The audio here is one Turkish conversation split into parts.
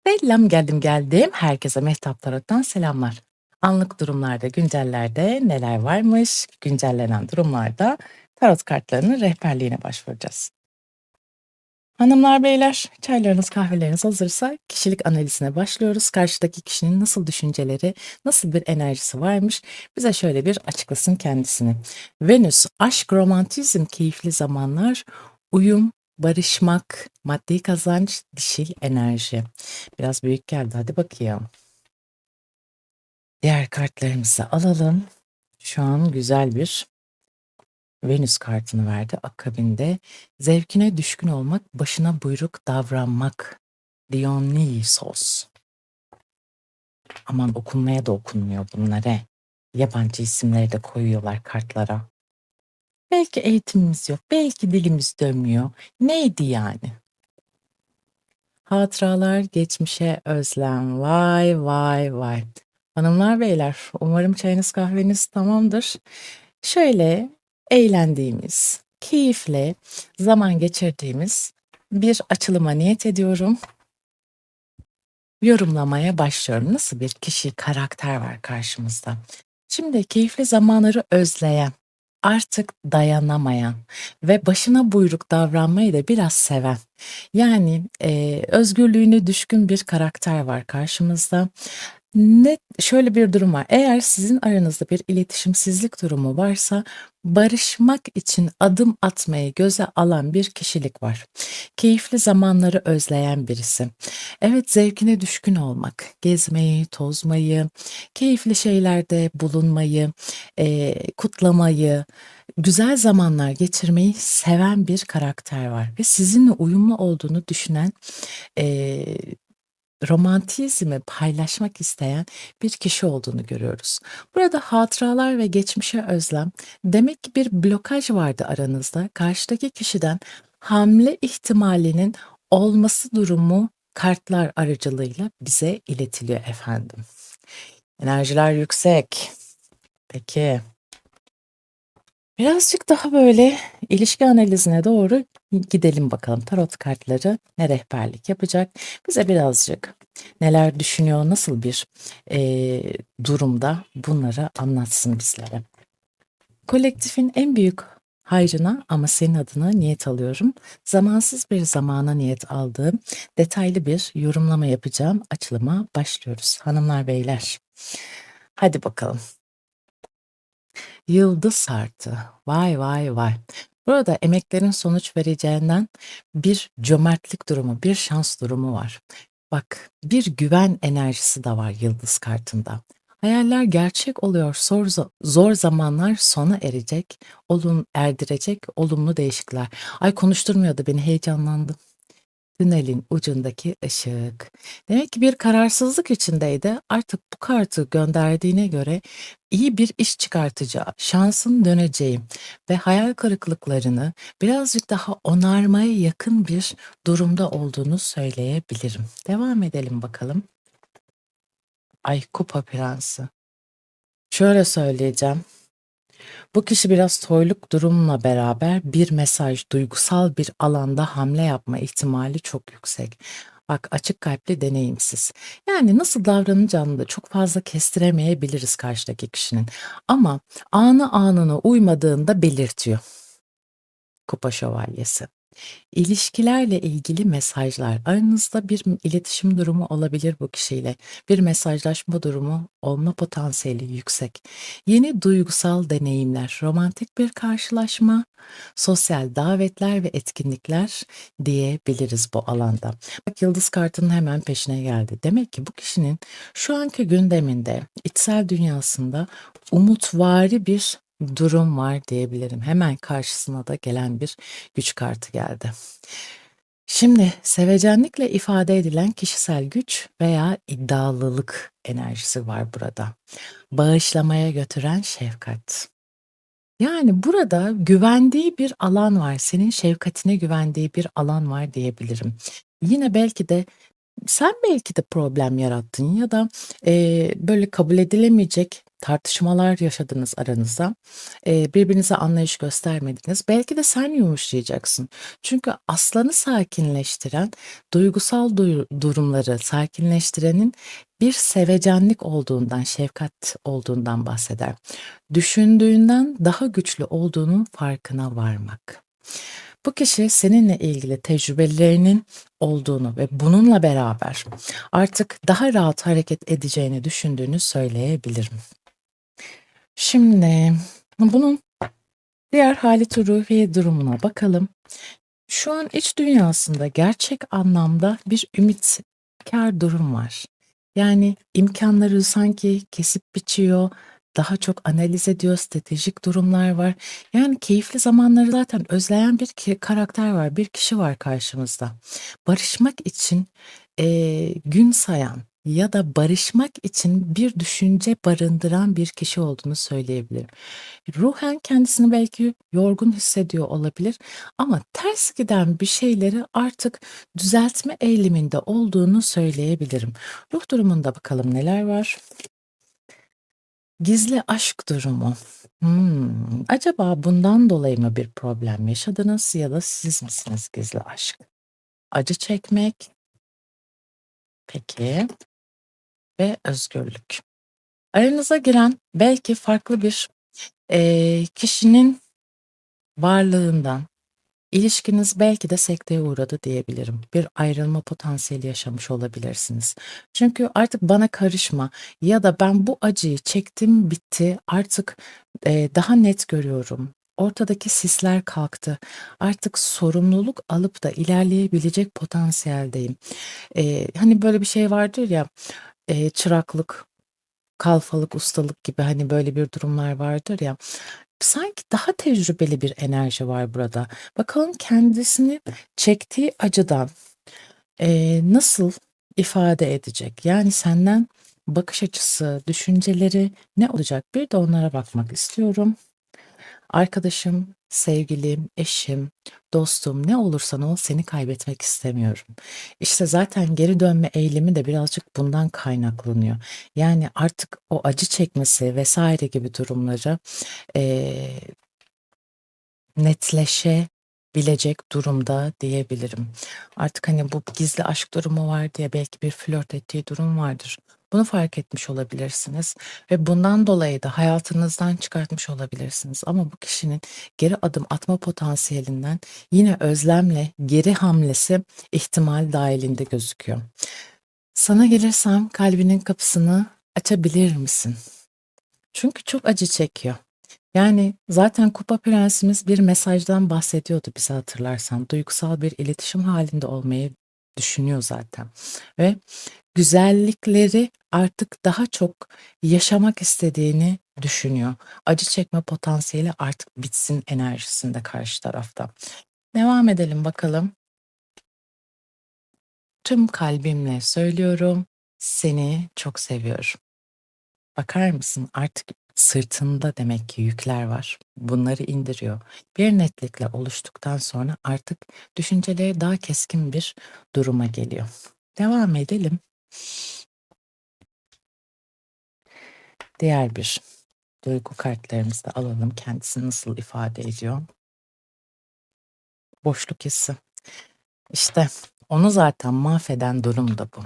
Selam, geldim. Herkese Mehtap Tarot'tan selamlar. Anlık durumlarda, güncellerde neler varmış? Güncellenen durumlarda tarot kartlarının rehberliğine başvuracağız. Hanımlar, beyler, çaylarınız, kahveleriniz hazırsa kişilik analizine başlıyoruz. Karşıdaki kişinin nasıl düşünceleri, nasıl bir enerjisi varmış? Bize şöyle bir açıklasın kendisini. Venüs, aşk, romantizm, keyifli zamanlar, uyum, barışmak, maddi kazanç, dişil enerji. Biraz büyük geldi, hadi bakayım. Diğer kartlarımızı alalım. Şu an güzel bir Venüs kartını verdi. Akabinde zevkine düşkün olmak, başına buyruk davranmak. Dionysos. Aman okunmaya da okunmuyor bunlara. Yabancı isimleri de koyuyorlar kartlara. Belki eğitimimiz yok, belki dilimiz dönmüyor. Neydi yani? Hatıralar, geçmişe özlem. Vay vay vay. Hanımlar beyler, umarım çayınız kahveniz tamamdır. Şöyle eğlendiğimiz, keyifle zaman geçirdiğimiz bir açılıma niyet ediyorum. Yorumlamaya başlıyorum. Nasıl bir kişi, karakter var karşımızda? Şimdi keyifli zamanları özleyen, artık dayanamayan ve başına buyruk davranmayı da biraz seven. Yani özgürlüğüne düşkün bir karakter var karşımızda. Şöyle bir durum var. Eğer sizin aranızda bir iletişimsizlik durumu varsa barışmak için adım atmayı göze alan bir kişilik var. Keyifli zamanları özleyen birisi. Evet, zevkine düşkün olmak, gezmeyi, tozmayı, keyifli şeylerde bulunmayı, kutlamayı, güzel zamanlar geçirmeyi seven bir karakter var ve sizinle uyumlu olduğunu düşünen, eee romantizmi paylaşmak isteyen bir kişi olduğunu görüyoruz. Burada hatıralar ve geçmişe özlem, demek ki bir blokaj vardı aranızda. Karşıdaki kişiden hamle ihtimalinin olması durumu kartlar aracılığıyla bize iletiliyor efendim. Enerjiler yüksek. Peki. Birazcık daha böyle ilişki analizine doğru gidelim bakalım. Tarot kartları ne rehberlik yapacak? Bize birazcık neler düşünüyor, nasıl bir durumda bunları anlatsın bizlere. Kolektifin en büyük hayrına ama senin adına niyet alıyorum. Zamansız bir zamana niyet aldığım detaylı bir yorumlama yapacağım. Açılıma başlıyoruz. Hanımlar, beyler. Hadi bakalım. Yıldız Hartı. Vay vay vay. Burada emeklerin sonuç vereceğinden bir cömertlik durumu, bir şans durumu var. Bak, bir güven enerjisi de var yıldız kartında. Hayaller gerçek oluyor, zor zamanlar sona erecek, erdirecek olumlu değişiklikler. Ay, konuşturmuyordu beni, heyecanlandım. Tünelin ucundaki ışık. Demek ki bir kararsızlık içindeydi. Artık bu kartı gönderdiğine göre iyi bir iş çıkartacağı, şansın döneceği ve hayal kırıklıklarını birazcık daha onarmaya yakın bir durumda olduğunu söyleyebilirim. Devam edelim bakalım. Ay, Kupa Prensi. Şöyle söyleyeceğim. Bu kişi biraz toyluk durumla beraber bir mesaj, duygusal bir alanda hamle yapma ihtimali çok yüksek. Bak, açık kalpli, deneyimsiz. Yani nasıl davranacağını da çok fazla kestiremeyebiliriz karşıdaki kişinin. Ama anı anına uymadığında belirtiyor. Kupa Şövalyesi. İlişkilerle ilgili mesajlar. Aranızda bir iletişim durumu olabilir bu kişiyle. Bir mesajlaşma durumu olma potansiyeli yüksek. Yeni duygusal deneyimler, romantik bir karşılaşma, sosyal davetler ve etkinlikler diyebiliriz bu alanda. Bak, yıldız kartının hemen peşine geldi. Demek ki bu kişinin şu anki gündeminde, içsel dünyasında umutvari bir durum var diyebilirim. Hemen karşısına da gelen bir güç kartı geldi. Şimdi sevecenlikle ifade edilen kişisel güç veya iddialılık enerjisi var burada. Bağışlamaya götüren şefkat. Yani burada güvendiği bir alan var. Senin şefkatine güvendiği bir alan var diyebilirim. Yine belki de sen belki de problem yarattın ya da böyle kabul edilemeyecek tartışmalar yaşadınız aranızda. Birbirinize anlayış göstermediniz. Belki de sen yumuşayacaksın. Çünkü aslanı sakinleştiren, duygusal durumları sakinleştirenin bir sevecenlik olduğundan, şefkat olduğundan bahseder. Düşündüğünden daha güçlü olduğunun farkına varmak. Bu kişi seninle ilgili tecrübelerinin olduğunu ve bununla beraber artık daha rahat hareket edeceğini düşündüğünü söyleyebilirim. Şimdi bunun diğer hali ruhi durumuna bakalım. Şu an iç dünyasında gerçek anlamda bir ümitkar durum var. Yani imkanları sanki kesip biçiyor, daha çok analiz ediyor, stratejik durumlar var. Yani keyifli zamanları zaten özleyen bir karakter var, bir kişi var karşımızda. Barışmak için gün sayan ya da barışmak için bir düşünce barındıran bir kişi olduğunu söyleyebilirim. Ruhen kendisini belki yorgun hissediyor olabilir ama ters giden bir şeyleri artık düzeltme eğiliminde olduğunu söyleyebilirim. Ruh durumunda bakalım neler var? Gizli aşk durumu. Acaba bundan dolayı mı bir problem yaşadınız ya da siz misiniz gizli aşk? Acı çekmek, peki, ve özgürlük. Aranıza giren belki farklı bir kişinin varlığından, İlişkiniz belki de sekteye uğradı diyebilirim. Bir ayrılma potansiyeli yaşamış olabilirsiniz. Çünkü artık bana karışma ya da ben bu acıyı çektim, bitti, artık daha net görüyorum. Ortadaki sisler kalktı. Artık sorumluluk alıp da ilerleyebilecek potansiyeldeyim. Hani böyle bir şey vardır ya, çıraklık, kalfalık, ustalık gibi hani böyle bir durumlar vardır ya. Sanki daha tecrübeli bir enerji var burada. Bakalım kendisini çektiği acıdan, nasıl ifade edecek? Yani senden bakış açısı, düşünceleri ne olacak? Bir de onlara bakmak istiyorum. Arkadaşım, sevgilim, eşim, dostum ne olursan ol seni kaybetmek istemiyorum. İşte zaten geri dönme eğilimi de birazcık bundan kaynaklanıyor. Yani artık o acı çekmesi vesaire gibi durumları, eee netleşebilecek durumda diyebilirim. Artık, hani, bu gizli aşk durumu var diye belki bir flört ettiği durum vardır. Bunu fark etmiş olabilirsiniz ve bundan dolayı da hayatınızdan çıkartmış olabilirsiniz ama bu kişinin geri adım atma potansiyelinden yine özlemle geri hamlesi ihtimal dahilinde gözüküyor. Sana gelirsem kalbinin kapısını açabilir misin? Çünkü çok acı çekiyor. Yani, zaten Kupa Prensimiz bir mesajdan bahsediyordu bize hatırlarsan. Duygusal bir iletişim halinde olmayı düşünüyor zaten ve güzellikleri artık daha çok yaşamak istediğini düşünüyor. Acı çekme potansiyeli artık bitsin enerjisinde karşı tarafta. Devam edelim bakalım. Tüm kalbimle söylüyorum, seni çok seviyorum. Bakar mısın? Artık sırtında demek ki yükler var. Bunları indiriyor. Bir netlikle oluştuktan sonra artık düşünceleri daha keskin bir duruma geliyor. Devam edelim. Diğer bir duygu kartlarımızı da alalım. Kendisi nasıl ifade ediyor? Boşluk hissi. İşte onu zaten mahveden durum da bu.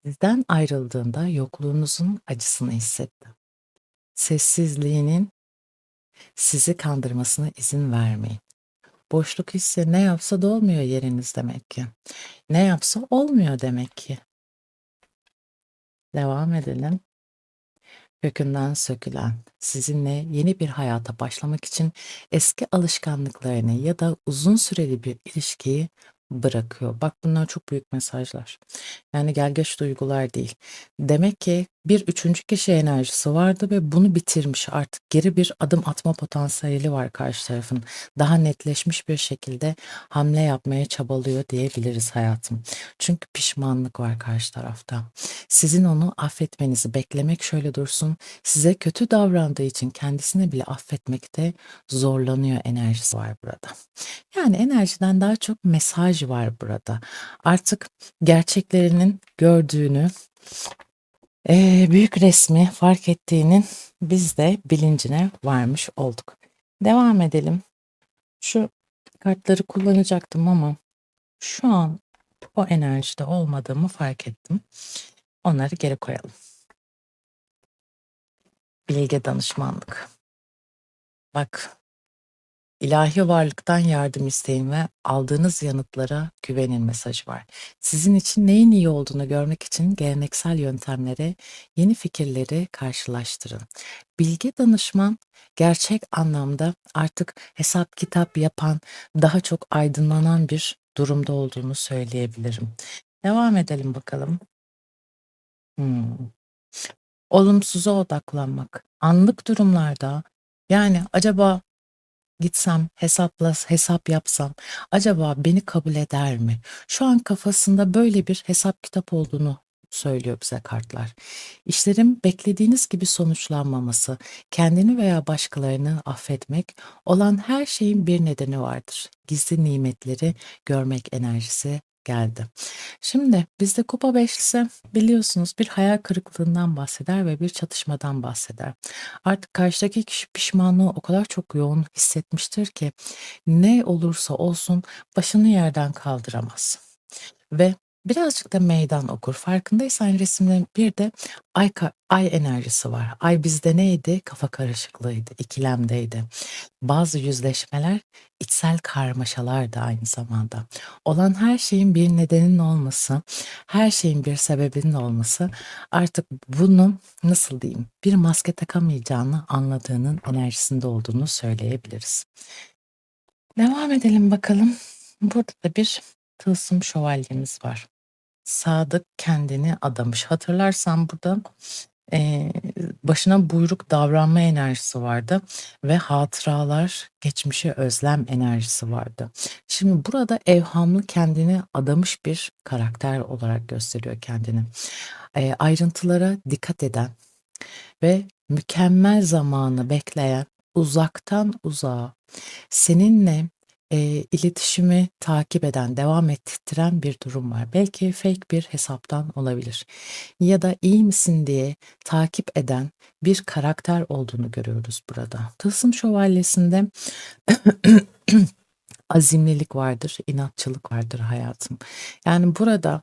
Sizden ayrıldığında yokluğunuzun acısını hissetti. Sessizliğinin sizi kandırmasına izin vermeyin. Boşluk hissi ne yapsa da olmuyor yeriniz demek ki. Ne yapsa olmuyor demek ki. Devam edelim. Kökünden sökülen, sizinle yeni bir hayata başlamak için eski alışkanlıklarını ya da uzun süreli bir ilişkiyi bırakıyor. Bak bunlar çok büyük mesajlar. Yani gelgeç duygular değil. Demek ki bir üçüncü kişi enerjisi vardı ve bunu bitirmiş. Artık geri bir adım atma potansiyeli var karşı tarafın. Daha netleşmiş bir şekilde hamle yapmaya çabalıyor diyebiliriz hayatım. Çünkü pişmanlık var karşı tarafta. Sizin onu affetmenizi beklemek şöyle dursun, size kötü davrandığı için kendisini bile affetmekte zorlanıyor enerjisi var burada. Yani enerjiden daha çok mesaj var burada. Artık gerçeklerinin gördüğünü Büyük resmi fark ettiğinin biz de bilincine varmış olduk. Devam edelim. Şu kartları kullanacaktım ama şu an o enerjide olmadığımı fark ettim. Onları geri koyalım. Bilge danışmanlık. Bak, ilahi varlıktan yardım isteyin ve aldığınız yanıtlara güvenin mesajı var. Sizin için neyin iyi olduğunu görmek için geleneksel yöntemlere, yeni fikirleri karşılaştırın. Bilge danışman gerçek anlamda artık hesap kitap yapan, daha çok aydınlanan bir durumda olduğunu söyleyebilirim. Devam edelim bakalım. Hımm. Olumsuza odaklanmak. Anlık durumlarda, yani acaba gitsem, hesap yapsam, acaba beni kabul eder mi? Şu an kafasında böyle bir hesap kitap olduğunu söylüyor bize kartlar. İşlerin beklediğiniz gibi sonuçlanmaması, kendini veya başkalarını affetmek, olan her şeyin bir nedeni vardır. Gizli nimetleri görmek enerjisi geldi. Şimdi bizde kupa beşlisi biliyorsunuz bir hayal kırıklığından bahseder ve bir çatışmadan bahseder. Artık karşıdaki kişi pişmanlığı o kadar çok yoğun hissetmiştir ki ne olursa olsun başını yerden kaldıramaz ve birazcık da meydan okur. Farkındaysan resimde bir de ay enerjisi var. Ay bizde neydi? Kafa karışıklığıydı, ikilemdeydi. Bazı yüzleşmeler içsel karmaşalar da aynı zamanda. Olan her şeyin bir nedeninin olması, her şeyin bir sebebinin olması artık bunu nasıl diyeyim, bir maske takamayacağını anladığının enerjisinde olduğunu söyleyebiliriz. Devam edelim bakalım. Burada da bir tılsım şövalyemiz var. Sadık kendini adamış. Hatırlarsan burada Eee, başına buyruk davranma enerjisi vardı ve hatıralar, geçmişe özlem enerjisi vardı. Şimdi burada evhamlı, kendini adamış bir karakter olarak gösteriyor kendini. Ayrıntılara dikkat eden ve mükemmel zamanı bekleyen, uzaktan uzağa seninle, iletişimi takip eden, devam ettiren bir durum var. Belki fake bir hesaptan olabilir ya da iyi misin diye takip eden bir karakter olduğunu görüyoruz burada. Tılsım Şövalyesi'nde azimlilik vardır, inatçılık vardır hayatım. Yani burada,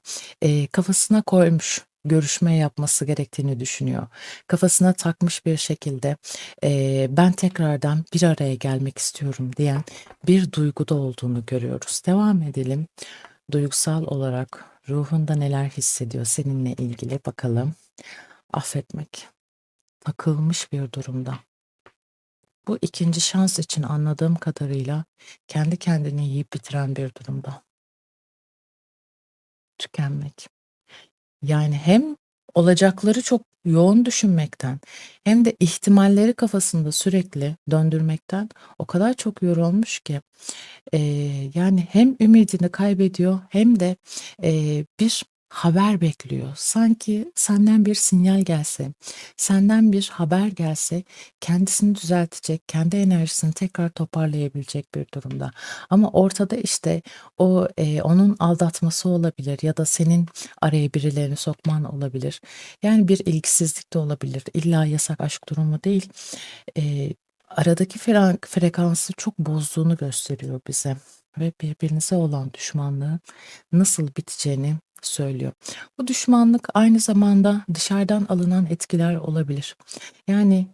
kafasına koymuş, görüşme yapması gerektiğini düşünüyor. Kafasına takmış bir şekilde, "Ben tekrardan bir araya gelmek istiyorum." diyen bir duyguda olduğunu görüyoruz. Devam edelim. Duygusal olarak ruhunda neler hissediyor seninle ilgili bakalım. Affetmek. Takılmış bir durumda. Bu ikinci şans için anladığım kadarıyla kendi kendini yiyip bitiren bir durumda. Tükenmek. Yani hem olacakları çok yoğun düşünmekten hem de ihtimalleri kafasında sürekli döndürmekten o kadar çok yorulmuş ki yani hem ümidini kaybediyor hem de, bir haber bekliyor. Sanki senden bir sinyal gelse, senden bir haber gelse kendisini düzeltecek, kendi enerjisini tekrar toparlayabilecek bir durumda. Ama ortada, işte, o, onun aldatması olabilir ya da senin araya birilerini sokman olabilir. Yani bir ilgisizlik de olabilir. İlla yasak aşk durumu değil. Eee, aradaki frekansı çok bozduğunu gösteriyor bize ve birbirinize olan düşmanlığı nasıl biteceğini söylüyor. Bu düşmanlık aynı zamanda dışarıdan alınan etkiler olabilir. Yani,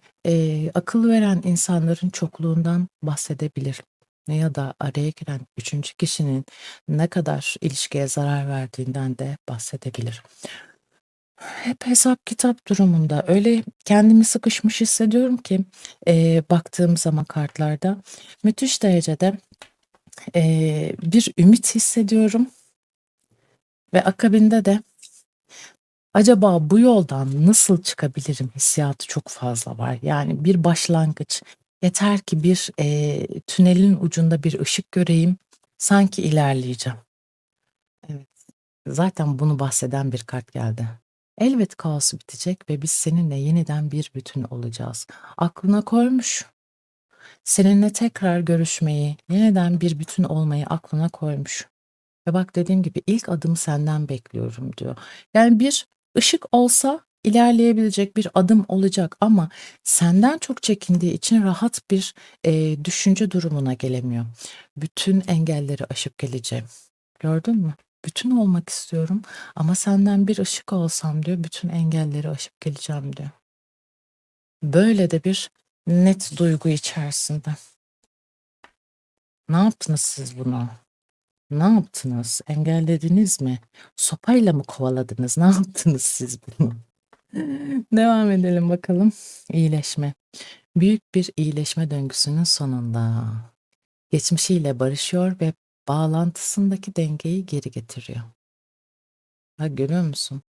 akıl veren insanların çokluğundan bahsedebilir ya da araya giren üçüncü kişinin ne kadar ilişkiye zarar verdiğinden de bahsedebilir. Hep hesap kitap durumunda. Öyle kendimi sıkışmış hissediyorum ki, baktığım zaman kartlarda müthiş derecede, bir ümit hissediyorum ve akabinde de acaba bu yoldan nasıl çıkabilirim hissiyatı çok fazla var. Yani bir başlangıç, yeter ki bir, tünelin ucunda bir ışık göreyim, sanki ilerleyeceğim. Evet. Zaten bunu bahseden bir kart geldi. Elbet kaos bitecek ve biz seninle yeniden bir bütün olacağız. Aklına koymuş. Seninle tekrar görüşmeyi, yeniden bir bütün olmayı aklına koymuş. Ve bak dediğim gibi ilk adım senden bekliyorum diyor. Yani bir ışık olsa ilerleyebilecek bir adım olacak ama senden çok çekindiği için rahat bir, düşünce durumuna gelemiyor. "Bütün engelleri aşıp geleceğim." Gördün mü? "Bütün olmak istiyorum ama senden bir ışık olsam." diyor, "bütün engelleri aşıp geleceğim." diyor. Böyle de bir net duygu içerisinde. Ne yaptınız siz bunu? Ne yaptınız? Engellediniz mi? Sopayla mı kovaladınız? Ne yaptınız siz bunu? Devam edelim bakalım. İyileşme. Büyük bir iyileşme döngüsünün sonunda. Geçmişiyle barışıyor ve bağlantısındaki dengeyi geri getiriyor. Bak görüyor musun?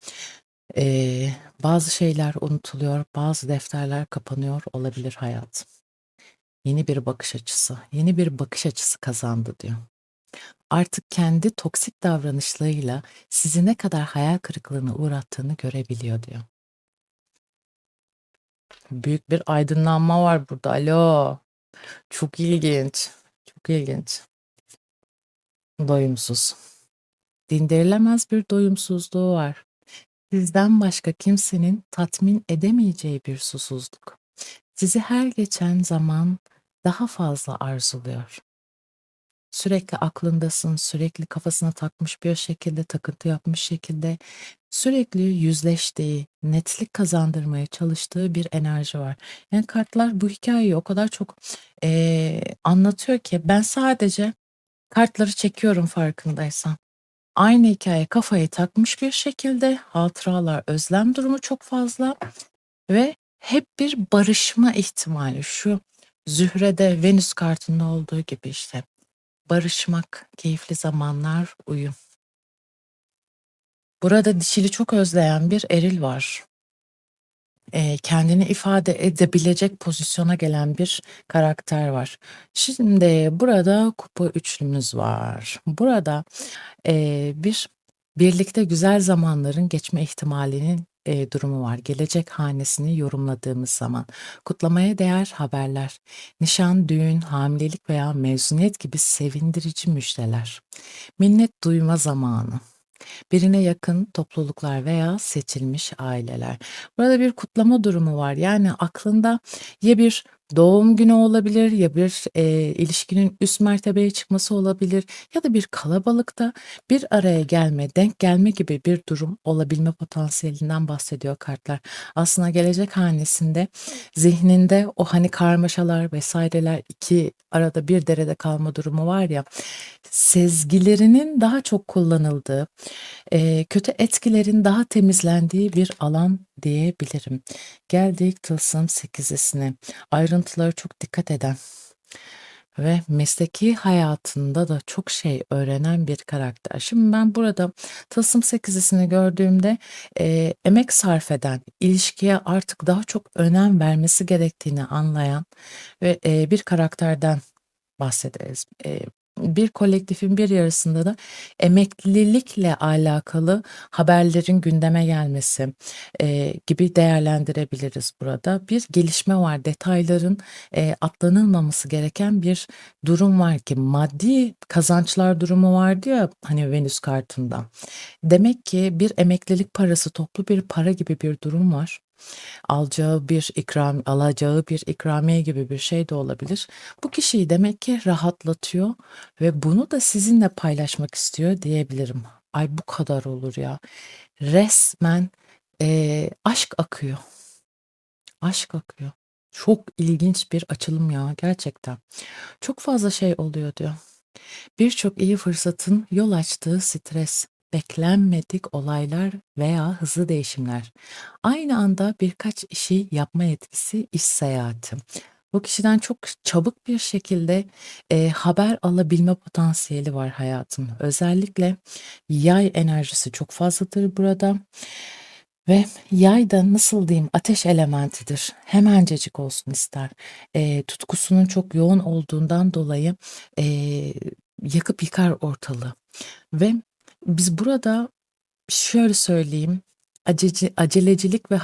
Bazı şeyler unutuluyor, bazı defterler kapanıyor olabilir hayatım. Yeni bir bakış açısı, yeni bir bakış açısı kazandı diyor. Artık kendi toksik davranışlarıyla sizi ne kadar hayal kırıklığına uğrattığını görebiliyor diyor. Büyük bir aydınlanma var burada. Alo. Çok ilginç. Çok ilginç. Doyumsuz. Dindirilemez bir doyumsuzluğu var. Sizden başka kimsenin tatmin edemeyeceği bir susuzluk. Sizi her geçen zaman daha fazla arzuluyor. Sürekli aklındasın, sürekli kafasına takmış bir şekilde, takıntı yapmış şekilde, sürekli yüzleştiği, netlik kazandırmaya çalıştığı bir enerji var. Yani kartlar bu hikayeyi o kadar çok anlatıyor ki ben sadece kartları çekiyorum farkındaysan. Aynı hikaye kafayı takmış bir şekilde, hatıralar, özlem durumu çok fazla ve hep bir barışma ihtimali. Şu Zühre'de Venüs kartında olduğu gibi işte. Barışmak, keyifli zamanlar, uyum. Burada dişili çok özleyen bir eril var. Kendini ifade edebilecek pozisyona gelen bir karakter var. Şimdi burada kupa üçlümüz var. Burada, bir birlikte güzel zamanların geçme ihtimalinin, durumu var. Gelecek hanesini yorumladığımız zaman. Kutlamaya değer haberler, nişan, düğün, hamilelik veya mezuniyet gibi sevindirici müjdeler. Minnet duyma zamanı. Birine yakın topluluklar veya seçilmiş aileler. Burada bir kutlama durumu var. Yani aklında ya bir doğum günü olabilir ya bir, ilişkinin üst mertebeye çıkması olabilir ya da bir kalabalıkta bir araya gelme, denk gelme gibi bir durum olabilme potansiyelinden bahsediyor kartlar. Aslında gelecek hanesinde zihninde o, hani, karmaşalar vesaireler 2 arada bir derede kalma durumu var ya, sezgilerinin daha çok kullanıldığı, kötü etkilerin daha temizlendiği bir alan diyebilirim. Geldik tılsım sekizesine. Ayrıntılara çok dikkat eden ve mesleki hayatında da çok şey öğrenen bir karakter. Şimdi ben burada tılsım sekizesini gördüğümde, emek sarf eden, ilişkiye artık daha çok önem vermesi gerektiğini anlayan ve, bir karakterden bahsederiz. Bir kolektifin bir yarısında da emeklilikle alakalı haberlerin gündeme gelmesi, gibi değerlendirebiliriz burada. Bir gelişme var. Detayların, atlanılmaması gereken bir durum var ki maddi kazançlar durumu vardı ya, hani, Venüs kartında. Demek ki bir emeklilik parası, toplu bir para gibi bir durum var. Alacağı bir ikramiye gibi bir şey de olabilir. Bu kişiyi demek ki rahatlatıyor ve bunu da sizinle paylaşmak istiyor diyebilirim. Ay bu kadar olur ya. Resmen, aşk akıyor. Aşk akıyor. Çok ilginç bir açılım ya gerçekten. Çok fazla şey oluyor diyor. Birçok iyi fırsatın yol açtığı stres, beklenmedik olaylar veya hızlı değişimler. Aynı anda birkaç işi yapma yetkisi, iş seyahati. Bu kişiden çok çabuk bir şekilde, haber alabilme potansiyeli var hayatım. Özellikle yay enerjisi çok fazladır burada ve yay da nasıl diyeyim ateş elementidir. Hemencecik olsun ister. Tutkusunun çok yoğun olduğundan dolayı, eee, yakıp yıkar ortalığı ve biz burada şöyle söyleyeyim, acelecilik ve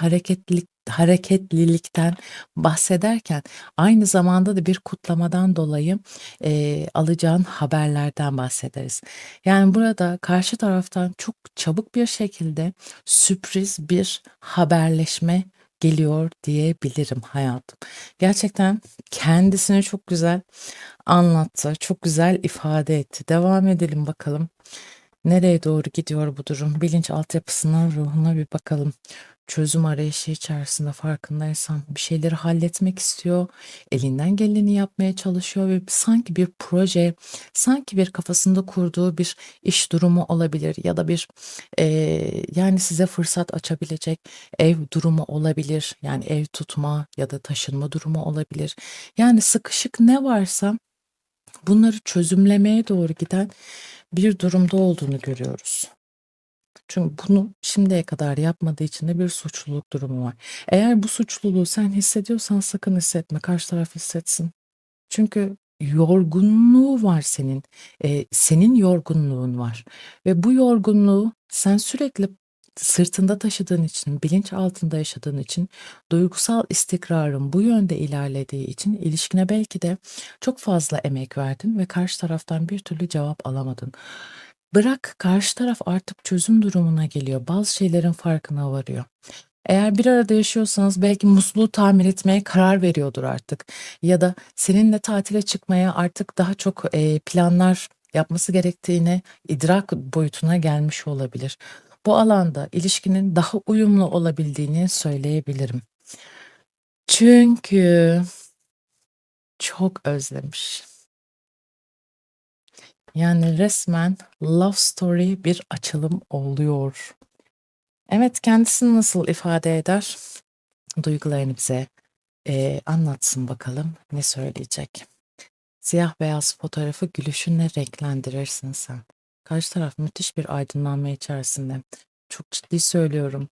hareketlilikten bahsederken aynı zamanda da bir kutlamadan dolayı, alacağın haberlerden bahsederiz. Yani burada karşı taraftan çok çabuk bir şekilde sürpriz bir haberleşme geliyor diyebilirim hayatım. Gerçekten kendisini çok güzel anlattı, çok güzel ifade etti. Devam edelim bakalım. Nereye doğru gidiyor bu durum? Bilinç altyapısına, ruhuna bir bakalım. Çözüm arayışı içerisinde farkındaysan bir şeyleri halletmek istiyor, elinden geleni yapmaya çalışıyor ve sanki bir proje, sanki bir kafasında kurduğu bir iş durumu olabilir ya da bir yani size fırsat açabilecek ev durumu olabilir. Yani ev tutma ya da taşınma durumu olabilir. Yani sıkışık ne varsa bunları çözümlemeye doğru giden bir durumda olduğunu görüyoruz. Çünkü bunu şimdiye kadar yapmadığı için de bir suçluluk durumu var. Eğer bu suçluluğu sen hissediyorsan sakın hissetme, karşı taraf hissetsin. Çünkü yorgunluğu var senin. Senin yorgunluğun var ve bu yorgunluğu sen sürekli sırtında taşıdığın için, bilinç altında yaşadığın için, duygusal istikrarın bu yönde ilerlediği için ilişkine belki de çok fazla emek verdin ve karşı taraftan bir türlü cevap alamadın. Bırak karşı taraf artık çözüm durumuna geliyor. Bazı şeylerin farkına varıyor. Eğer bir arada yaşıyorsanız belki musluğu tamir etmeye karar veriyordur artık ya da seninle tatile çıkmaya artık daha çok, planlar yapması gerektiğine idrak boyutuna gelmiş olabilir. Bu alanda ilişkinin daha uyumlu olabildiğini söyleyebilirim. Çünkü çok özlemiş. Yani resmen love story bir açılım oluyor. Evet, kendisini nasıl ifade eder? Duygularını bize, anlatsın bakalım, ne söyleyecek? Siyah beyaz fotoğrafı gülüşünle renklendirirsin sen. Karşı taraf müthiş bir aydınlanma içerisinde. Çok ciddi söylüyorum.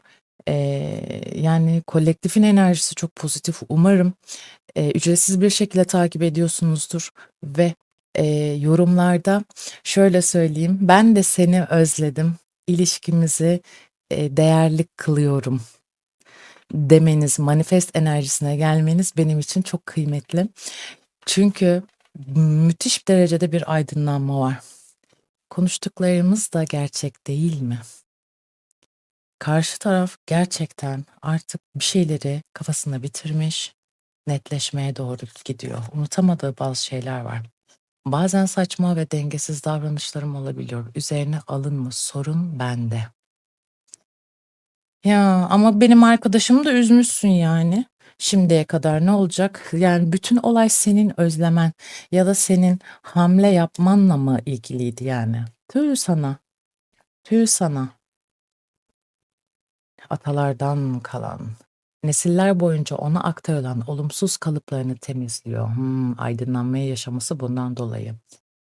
Yani kolektifin enerjisi çok pozitif. Umarım, ücretsiz bir şekilde takip ediyorsunuzdur ve, yorumlarda şöyle söyleyeyim, "Ben de seni özledim, ilişkimizi, değerli kılıyorum." demeniz, manifest enerjisine gelmeniz benim için çok kıymetli. Çünkü müthiş derecede bir aydınlanma var. Konuştuklarımız da gerçek değil mi? Karşı taraf gerçekten artık bir şeyleri kafasında bitirmiş, netleşmeye doğru gidiyor. Unutamadığı bazı şeyler var. Bazen saçma ve dengesiz davranışlarım olabiliyor. Üzerine alınma, sorun bende. Ya ama benim arkadaşımı da üzmüşsün yani. Şimdiye kadar ne olacak? Yani bütün olay senin özlemen ya da senin hamle yapmanla mı ilgiliydi yani? Tüh sana, tüh sana. Atalardan kalan, nesiller boyunca ona aktarılan olumsuz kalıplarını temizliyor. Aydınlanmayı yaşaması bundan dolayı.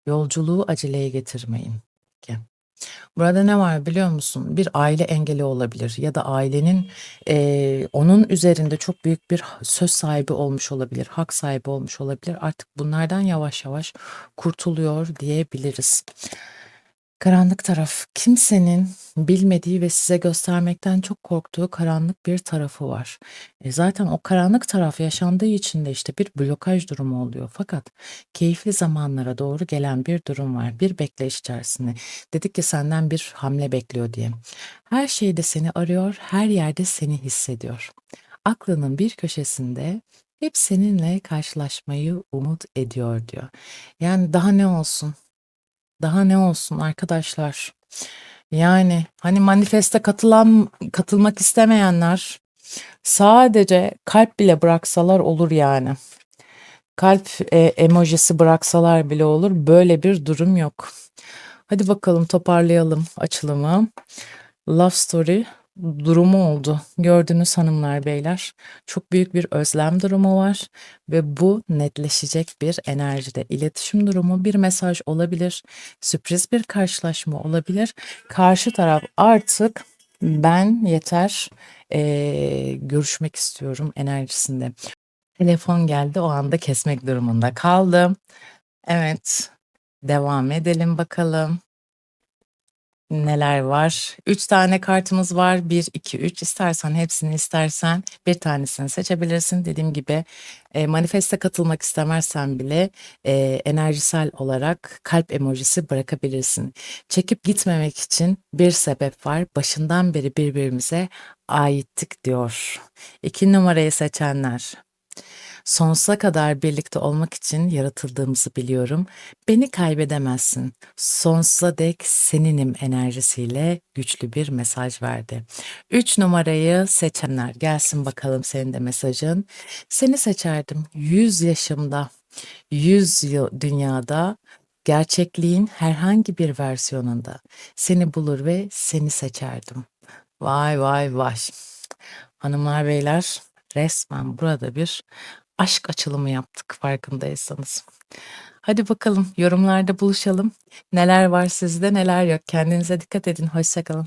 Yolculuğu aceleye getirmeyin. Peki. Burada ne var biliyor musun? Bir aile engeli olabilir ya da ailenin, onun üzerinde çok büyük bir söz sahibi olmuş olabilir, hak sahibi olmuş olabilir. Artık bunlardan yavaş yavaş kurtuluyor diyebiliriz. Karanlık taraf, kimsenin bilmediği ve size göstermekten çok korktuğu karanlık bir tarafı var. Zaten o karanlık taraf yaşandığı için de işte bir blokaj durumu oluyor. Fakat keyifli zamanlara doğru gelen bir durum var. Bir bekleyiş içerisinde. Dedik ki senden bir hamle bekliyor diye. Her şeyde seni arıyor, her yerde seni hissediyor. Aklının bir köşesinde hep seninle karşılaşmayı umut ediyor diyor. Yani daha ne olsun? Daha ne olsun arkadaşlar? Yani hani manifeste katılmak istemeyenler sadece kalp bile bıraksalar olur yani. Kalp emojisi bıraksalar bile olur. Böyle bir durum yok. Hadi bakalım toparlayalım açılımı. Love Story durumu oldu. Gördünüz hanımlar beyler. Çok büyük bir özlem durumu var ve bu netleşecek bir enerjide. İletişim durumu bir mesaj olabilir. Sürpriz bir karşılaşma olabilir. Karşı taraf artık ben yeter görüşmek istiyorum enerjisinde. Telefon geldi o anda kesmek durumunda kaldım. Evet devam edelim bakalım. Neler var? 3 tane kartımız var. 1, 2, 3. İstersen hepsini, istersen bir tanesini seçebilirsin. Dediğim gibi, manifeste katılmak istemezsen bile, enerjisel olarak kalp emojisi bırakabilirsin. Çekip gitmemek için bir sebep var. Başından beri birbirimize aittik diyor. 2 numarayı seçenler. Sonsuza kadar birlikte olmak için yaratıldığımızı biliyorum. Beni kaybedemezsin. Sonsuza dek seninim enerjisiyle güçlü bir mesaj verdi. 3 numarayı seçenler gelsin bakalım senin de mesajın. Seni seçerdim 100 yaşımda, 100 yıl dünyada, gerçekliğin herhangi bir versiyonunda. Seni bulur ve seni seçerdim. Vay vay vay. Hanımlar beyler, resmen burada bir aşk açılımı yaptık farkındaysanız. Hadi bakalım yorumlarda buluşalım. Neler var sizde, neler yok. Kendinize dikkat edin. Hoşça kalın.